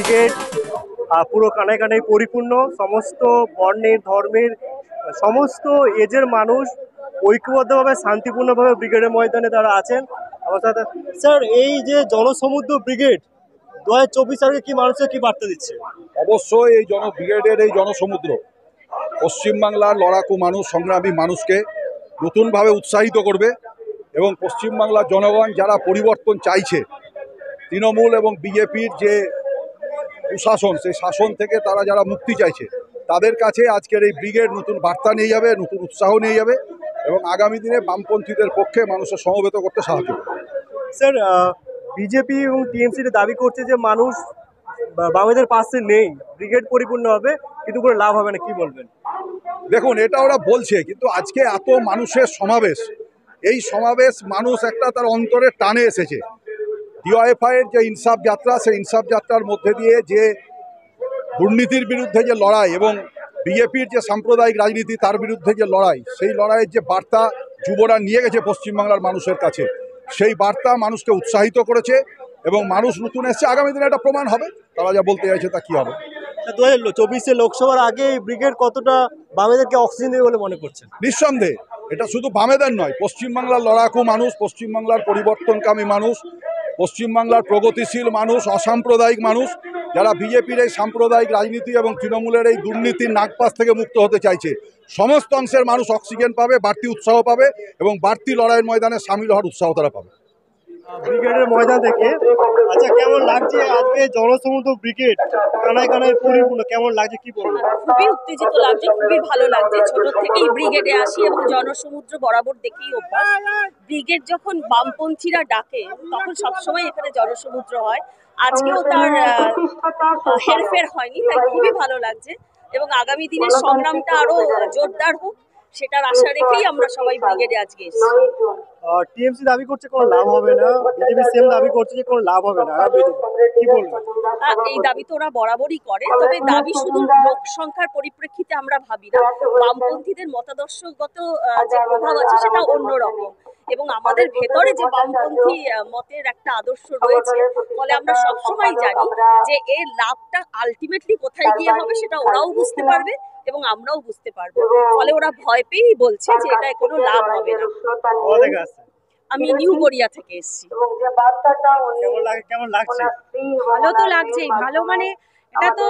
Brigade পুরো কানায় কানায় পরিপূর্ণ, সমস্ত বর্ণের ধর্মের সমস্ত এজের মানুষ ঐক্যবদ্ধভাবে শান্তিপূর্ণভাবে ব্রিগেডের ময়দানে তারা আছেন। স্যার, এই যে জনসমুদ্র ব্রিগেড 2024 সালে কি মানুষের কি বার্তা দিচ্ছে? অবশ্যই এই ব্রিগেডের এই জনসমুদ্র পশ্চিমবাংলার লড়াকু মানুষ, সংগ্রামী মানুষকে নতুনভাবে উৎসাহিত করবে এবং পশ্চিমবাংলার জনগণ যারা পরিবর্তন চাইছে, তৃণমূল এবং বিজেপির যে কুশাসন, সেই শাসন থেকে তারা যারা মুক্তি চাইছে, তাদের কাছে আজকের এই ব্রিগেড নতুন বার্তা নিয়ে যাবে, নতুন উৎসাহ নিয়ে যাবে এবং আগামী দিনে বামপন্থীদের পক্ষে মানুষের সমবেত করতে সাহায্য করবে। স্যার, বিজেপি এবং টিএমসি দাবি করছে যে মানুষ বামেদের পাশে নেই, ব্রিগেড পরিপূর্ণ হবে কিন্তু কোনো লাভ হবে না, কি বলবেন? দেখুন, এটা ওরা বলছে, কিন্তু আজকে এত মানুষের সমাবেশ, এই সমাবেশ মানুষ একটা তার অন্তরে টানে এসেছে। ডিওয়াইএফআইয়ের যে ইনসাফ যাত্রা, সেই ইনসাফ যাত্রার মধ্যে দিয়ে যে দুর্নীতির বিরুদ্ধে যে লড়াই এবং বিজেপির যে সাম্প্রদায়িক রাজনীতি তার বিরুদ্ধে যে লড়াই, সেই লড়াইয়ের যে বার্তা যুবরা নিয়ে গেছে পশ্চিমবাংলার মানুষের কাছে, সেই বার্তা মানুষকে উৎসাহিত করেছে এবং মানুষ নতুন এসছে। আগামী দিনে এটা প্রমাণ হবে তারা যা বলতে চাইছে তা কী হবে। 2024 লোকসভার আগে ব্রিগেড কতটা বামেদেরকে অক্সিজেন দেবে বলে মনে করছেন? নিঃসন্দেহে এটা শুধু বামেদের নয়, পশ্চিমবাংলার লড়াকু মানুষ, পশ্চিমবাংলার পরিবর্তনকামী মানুষ, পশ্চিমবাংলার প্রগতিশীল মানুষ, অসাম্প্রদায়িক মানুষ যারা বিজেপির এই সাম্প্রদায়িক রাজনীতি এবং তৃণমূলের এই দুর্নীতির নাগপাশ থেকে মুক্ত হতে চাইছে, সমস্ত অংশের মানুষ অক্সিজেন পাবে, বাড়তি উৎসাহ পাবে এবং বাড়তি লড়াইয়ের ময়দানে সামিল হওয়ার উৎসাহ তারা পাবে। ব্রিগেডের ময়দান থেকে আচ্ছা, কেমন লাগছে আজকে জনসমুদ্র ব্রিগেড কানায় কানায় পরিপূর্ণ, কেমন লাগছে কি বলবেন? খুবই উত্তেজিত লাগছে, খুবই ভালো লাগছে। ছোট থেকেই ব্রিগেডে আসি এবং জনসমুদ্র বরাবর দেখেই অভ্যাস। ব্রিগেড যখন বামপন্থীরা ডাকে তখন সবসময় এখানে জনসমুদ্র হয়, আজকেও তার হেরফের হয়নি, তাই খুবই ভালো লাগছে এবং আগামী দিনের সংগ্রামটা আরো জোরদার হোক সেটার আশা রেখেই আমরা সবাই ব্রিগেডে আজকে এসেছি। টিএমসি দাবি করছে কোনো লাভ হবে না, বিজেপি সেম দাবি করছে যে কোনো লাভ হবে না, কি বলবেন? এই দাবি তো ওরা বরাবরই করে, তবে দাবি শুধু লোক সংখ্যার পরিপ্রেক্ষিতে আমরা ভাবি না। বামপন্থীদের মতাদর্শগত যে প্রভাব আছে সেটা অন্যরকম এবং আমাদের ভেতরে যে বামপন্থী মতের একটা আদর্শ রয়েছে, ফলে আমরা সবসময় জানি যে এর লাভটা আলটিমেটলি কোথায় গিয়ে হবে সেটা ওরাও বুঝতে পারবে এবং আমরাও বুঝতে পারবো। ফলে ওরা ভয় পেয়েই বলছে যে এটা কোনো লাভ হবে না। আমি নিউ গড়িয়া থেকে এসেছি। কেমন লাগছে? ভালো তো লাগছেই। ভালো মানে এটা তো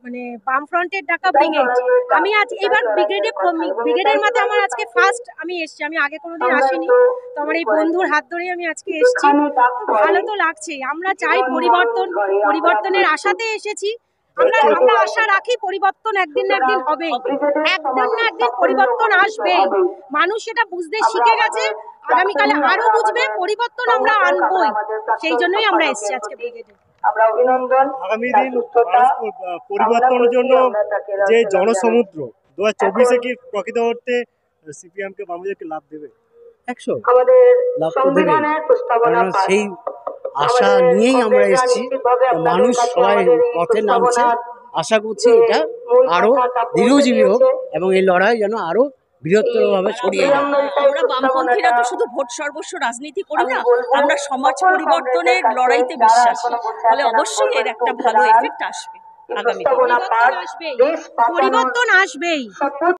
মানে বামফ্রন্টের ডাকা ব্রিগেড। আমি আজ এবার ব্রিগেডের মধ্যে আমার আজকে ফার্স্ট আমি এসেছি, আমি আগে কোনোদিন আসিনি, তো আমার এই বন্ধুর হাত ধরেই আমি আজকে এসেছি। ভালো তো লাগছেই। আমরা চাই পরিবর্তনের আশাতে এসেছি। আমরা আশা রাখি পরিবর্তন একদিন না একদিন হবে, একদিন না একদিন পরিবর্তন আসবে। মানুষ সেটা বুঝতে শিখে গেছে, আগামীকালে আরো বুঝবে, পরিবর্তন আমরা আনবই। সেই জন্যই আমরা এসেছি আজকে ব্রিগেডে। আগামী দিন পরিবর্তনের জন্য যে জনসমুদ্র 2024 কি প্রকৃত অর্থে সিপিএম কে বামেদেরকে লাভ দেবে? 100 লাভ তো দেবে, কারণ সেই আশা নিয়েই আমরা এসেছি। মানুষ সবাই পথে নামছে, আশা করছি এটা আরো দীর্ঘজীবী হোক এবং এই লড়াই যেন আরো বৃহত্তরভাবে ছড়িয়ে যায়। আমরা বামপন্থীরা তো শুধু ভোট সর্বস্ব রাজনীতি করি না, আমরা সমাজ পরিবর্তনের লড়াইতে বিশ্বাসী, ফলে অবশ্যই এর একটা ভালো এফেক্ট আসবে। আগামী পরিবর্তন আসবেই।